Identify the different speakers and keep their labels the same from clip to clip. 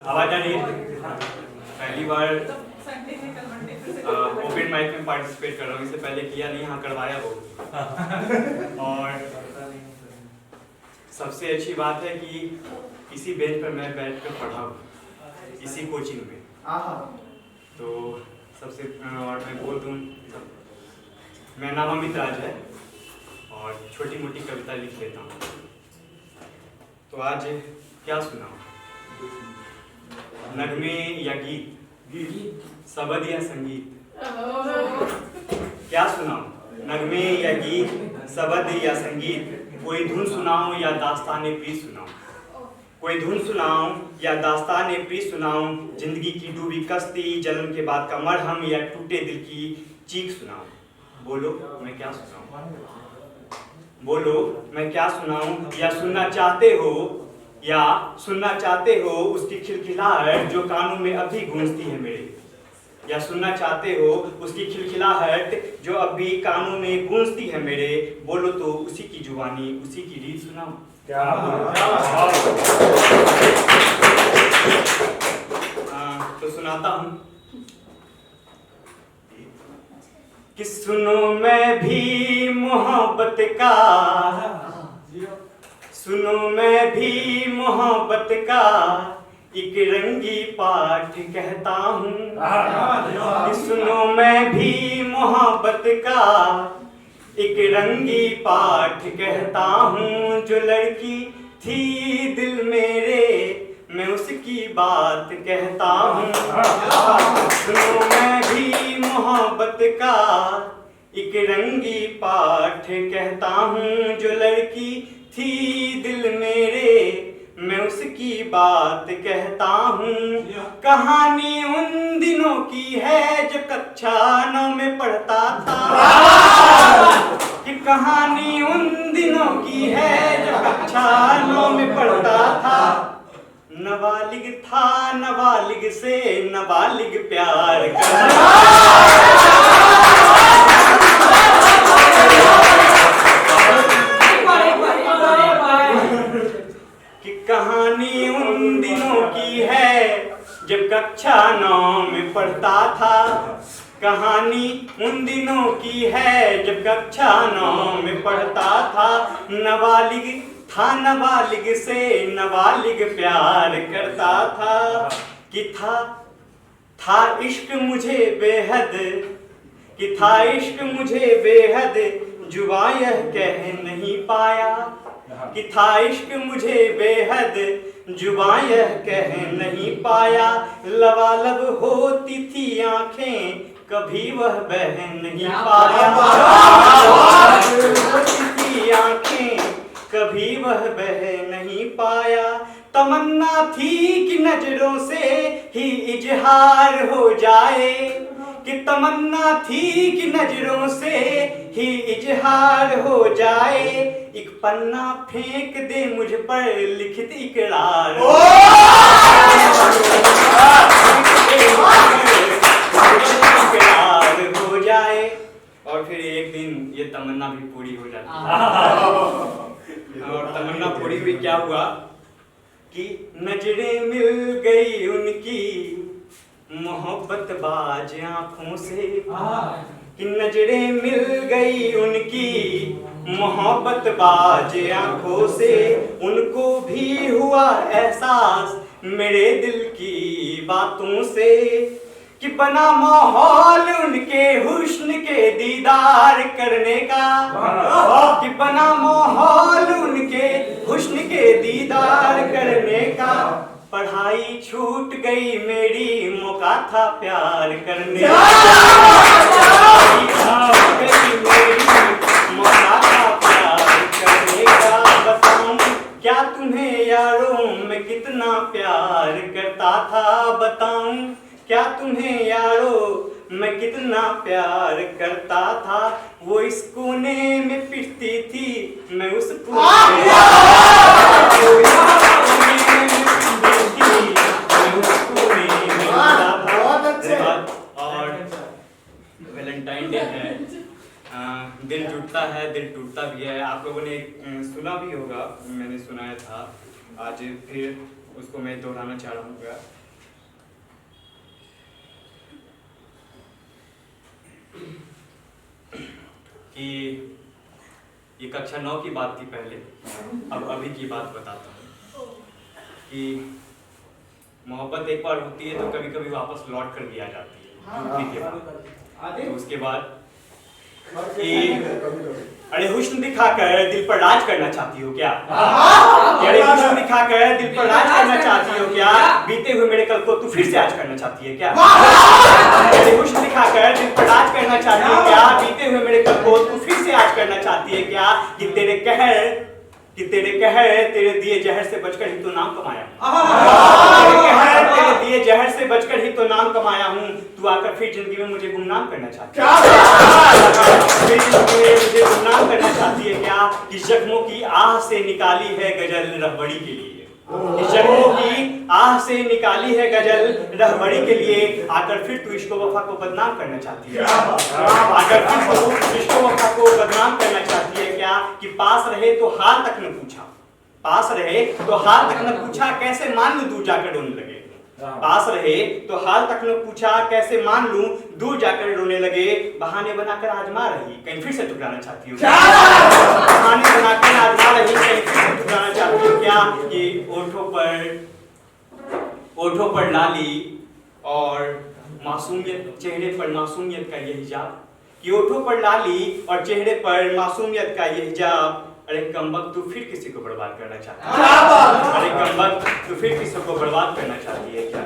Speaker 1: आवाज आ रही है? पहली बार ओपन माइक में पार्टिसिपेट कर रहा हूँ। इससे पहले किया नहीं, हाँ करवाया वो। और सबसे अच्छी बात है कि इसी बेंच पर मैं बैठ कर पढ़ा हूँ, इसी कोचिंग में। तो सबसे और मैं बोल दूँ, मेरा नाम अमित राज है और छोटी मोटी कविता लिख लेता हूँ। तो आज क्या सुनाऊँ? नगमे या गीत, शब्द या संगीत, क्या सुनाऊं? नगमे या गीत, शब्द या संगीत, कोई धुन सुनाऊं या दास्ताने प्रीत सुनाऊं? कोई धुन सुनाऊं या दास्ताने प्रीत सुनाऊं? जिंदगी की डूबी कश्ती, जन्म के बाद का मरहम या टूटे दिल की चीख सुनाऊं? बोलो मैं क्या सुनाऊं? बोलो मैं क्या सुनाऊं? या सुनना चाहते हो, या सुनना चाहते हो उसकी खिलखिलाहट जो कानों में अभी गूंजती है मेरे? या सुनना चाहते हो उसकी खिलखिलाहट जो अभी कानों में गूंजती है मेरे? बोलो तो उसी की जुबानी, उसी की रीत सुनाऊं? क्या तो सुनाता हूं कि सुनो मैं भी मोहब्बत का, सुनो मैं भी मोहब्बत का एक रंगी पाठ कहता हूँ। सुनो मैं भी मोहब्बत का एक रंगी पाठ कहता हूँ। जो लड़की थी दिल मेरे, मैं उसकी बात कहता हूँ। सुनो मैं भी मोहब्बत का एक रंगी पाठ कहता हूँ। जो लड़की थी दिल मेरे, मैं उसकी बात कहता हूँ। कहानी उन दिनों की है जो कक्षा 9 में पढ़ता था। कि कहानी उन दिनों की है जो कक्षा 9 में पढ़ता था। नाबालिग था, नाबालिग से नाबालिग प्यार करता। कहानी उन दिनों की है जब कक्षा 9 में पढ़ता था। कहानी उन दिनों की है जब कक्षा 9 में पढ़ता था। नाबालिग था, नाबालिग से नाबालिग प्यार करता था। कि था इश्क मुझे बेहद, कि था इश्क मुझे बेहद, जुबां यह कह नहीं पाया। कि था इश्क मुझे बेहद, जुबां यह कह नहीं पाया। लबालब होती थी आंखें, कभी वह बह नहीं पाया। होती थी आंखें, कभी वह बह नहीं पाया। तमन्ना थी कि नजरों से ही इजहार हो जाए। कि तमन्ना थी कि नजरों से ही इजहार हो जाए। एक पन्ना फेंक दे मुझ पर लिखित इकरार। इकरार हो जाए। और फिर एक दिन ये तमन्ना भी पूरी हो जाती है। और तमन्ना पूरी हुई, क्या हुआ कि नजरें मिल गई उनकी मोहब्बत बाज आंखों से। कि नजरें मिल गई उनकी मोहब्बत बाज आंखों से। उनको भी हुआ एहसास मेरे दिल की बातों से। कि बना माहौल उनके हुस्न के दीदार करने का। कि बना माहौल उनके हुस्न के दीदार करने का। पढ़ाई छूट गई मेरी, मौका था प्यार करने का। छूट गई मेरी, मौका था प्यार करने का। बताऊं क्या तुम्हें यारों मैं कितना प्यार करता था। बताऊं क्या तुम्हें यारों मैं कितना प्यार करता था। वो इस कोने में पिटती थी, मैं उस कोने और वैलेंटाइन डे है, दिल टूटता है, दिल टूटता भी है। आप लोगों ने सुना भी होगा, मैंने सुनाया था। आज फिर उसको मैं दोहराना चाह रहा हूँ। कि ये कक्षा 9 की बात थी पहले, अब अभी की बात बताता हूँ कि मोहब्बत एक बार होती है तो कभी कभी वापस लौट कर भी आ जाती है। तो उसके बाद कि अरे हुस्न दिखाकर दिल पर राज करना चाहती हो क्या? अरे हुस्न दिखाकर दिल पर राज करना चाहती हो क्या? बीते हुए मेरे कल को तू फिर से आज करना चाहती है क्या? अरे हुस्न दिखाकर दिल पर राज करना चाहती है क्या? बीते हुए मेरे कल को तू फिर से आज करना चाहती है क्या? कि तेरे कहर तेरे दिए जहर से बचकर ही तो नाम कमाया हूँ। तेरे दिए जहर से बचकर ही तो नाम कमाया हूँ। तू आकर फिर जिंदगी में मुझे गुमनाम करना चाहती है। फिर जिंदगी में मुझे गुमनाम करना चाहती है क्या? कि जख्मों की आह से निकाली है गजल रहबड़ी के लिए। जख्मों की आह से निकाली है गजल रहबड़ी के लिए। आकर फिर तू इश्क वफा को बदनाम करना चाहती है। आकर फिर तू इश्क वफा को बदनाम करना चाहती है क्या? कि पास रहे तो हाल तक न पूछा, पास रहे तो हाल तक न पूछा, कैसे मान लूं दूर जाकर रोने लगे। पास रहे तो हाल तक न पूछा, कैसे मान लूं दूर जाकर रोने लगे। बहाने बनाकर आजमा रही, कहीं फिर से टुकराना चाहती हो। बहाने बनाकर आजमा रही, कहीं फिर से टुकराना चाहती हो क्या? कि ओठों पर लाली और मासूमियत, चेहरे पर मासूमियत का ये हिजाब। कि ओठों पर लाली और चेहरे पर मासूमियत का ये हिजाब। अरे कमबख्त तू फिर किसी को बर्बाद करना चाहती है? अरे कमबख्त तू फिर किसी को बर्बाद करना चाहती है क्या?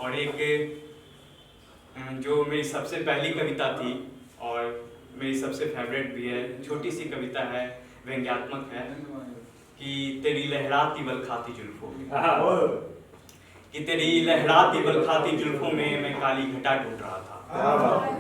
Speaker 1: और एक जो मेरी सबसे पहली कविता थी और मेरी सबसे फेवरेट भी है, छोटी सी कविता है, व्यंग्यात्मक है। कि तेरी लहराती बलखाती जुल्फों में, कि तेरी लहराती बलखाती जुल्फों में मैं काली घटा ढूंढ रहा था।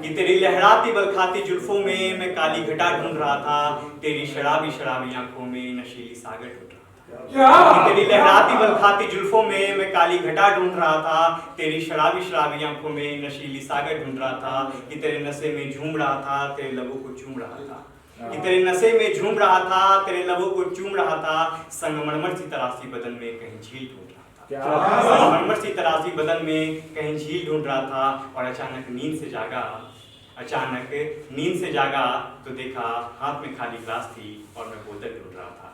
Speaker 1: कि तेरी लहराती बलखाती जुल्फों में मैं काली घटा ढूंढ रहा था। तेरी शराबी शराबी आंखों में नशीली सागर ढूंढ रहा था। कि तेरी लहराती बलखाती जुल्फों में मैं काली घटा ढूंढ रहा था। तेरी शराबी शराबी आंखों में नशीली सागर ढूंढ रहा था। कि तेरे नशे में झूम रहा था, तेरे लबों को चूम रहा था। कि तेरे नशे में झूम रहा था, तेरे लबों को चूम रहा था। संगमरमर सी तरासी बदन में कहीं झील ढूंढ रहा था। संगमरमर सी तरासी बदन में कहीं झील ढूंढ रहा था। और अचानक नींद से जागा तो देखा हाथ में खाली ग्लास थी और मैं बोतल ढूंढ रहा था।